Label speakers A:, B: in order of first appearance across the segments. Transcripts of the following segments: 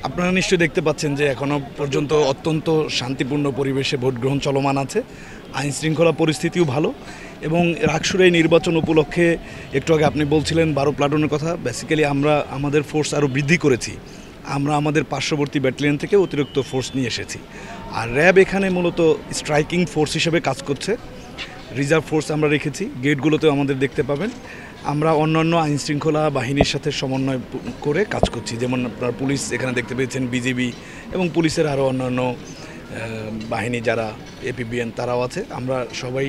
A: আপনারা নিশ্চয়ই দেখতে পাচ্ছেন যে এখনও পর্যন্ত অত্যন্ত শান্তিপূর্ণ পরিবেশে ভোট গ্রহণ চলমান আছে। আইন শৃঙ্খলা পরিস্থিতিও ভালো এবং রাকসুর এই নির্বাচন উপলক্ষে একটু আগে আপনি বলছিলেন 12 প্লাটুনের কথা। বেসিক্যালি আমরা আমাদের ফোর্স আরও বৃদ্ধি করেছি। আমরা আমাদের পার্শ্ববর্তী ব্যাটালিয়ন থেকে অতিরিক্ত ফোর্স নিয়ে এসেছি। আর র্যাব এখানে মূলত স্ট্রাইকিং ফোর্স হিসেবে কাজ করছে। রিজার্ভ ফোর্স আমরা রেখেছি, গেটগুলোতেও আমাদের দেখতে পাবেন। আমরা অন্যান্য আইনশৃঙ্খলা বাহিনীর সাথে সমন্বয় করে কাজ করছি, যেমন আপনার পুলিশ এখানে দেখতে পেয়েছেন, বিজিবি এবং পুলিশের আরও অন্যান্য বাহিনী যারা এপিবিএন তারাও আছে। আমরা সবাই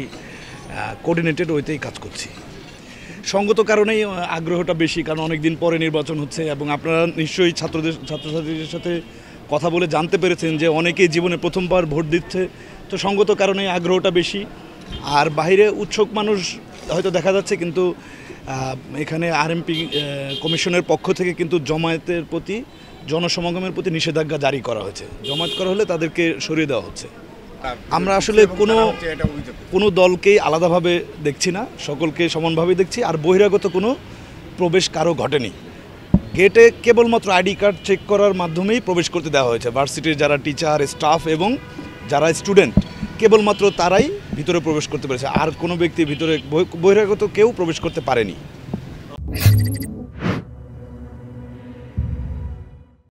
A: কোঅর্ডিনেটেড ওইতেই কাজ করছি। সঙ্গত কারণেই আগ্রহটা বেশি, কারণ অনেক দিন পরে নির্বাচন হচ্ছে এবং আপনারা নিশ্চয়ই ছাত্রছাত্রীদের সাথে কথা বলে জানতে পেরেছেন যে অনেকেই জীবনে প্রথমবার ভোট দিচ্ছে, তো সঙ্গত কারণেই আগ্রহটা বেশি। আর বাইরে উৎসুক মানুষ হয়তো দেখা যাচ্ছে, কিন্তু এখানে আরএমপি কমিশনের পক্ষ থেকে কিন্তু জমায়েতের প্রতি, জনসমাগমের প্রতি নিষেধাজ্ঞা জারি করা হয়েছে। জমায়েত করা হলে তাদেরকে সরিয়ে দেওয়া হচ্ছে। আমরা আসলে কোনো দলকেই আলাদাভাবে দেখছি না, সকলকে সমানভাবে দেখছি। আর বহিরাগত কোনো প্রবেশ কারো ঘটেনি। গেটে কেবলমাত্র আইডি কার্ড চেক করার মাধ্যমেই প্রবেশ করতে দেওয়া হয়েছে। ভার্সিটির যারা টিচার, স্টাফ এবং যারা স্টুডেন্ট, কেবলমাত্র তারাই ভিতরে প্রবেশ করতে পেরেছে। আর কোনো ব্যক্তি ভিতরে বহিরাগত কেউ প্রবেশ করতে পারেনি।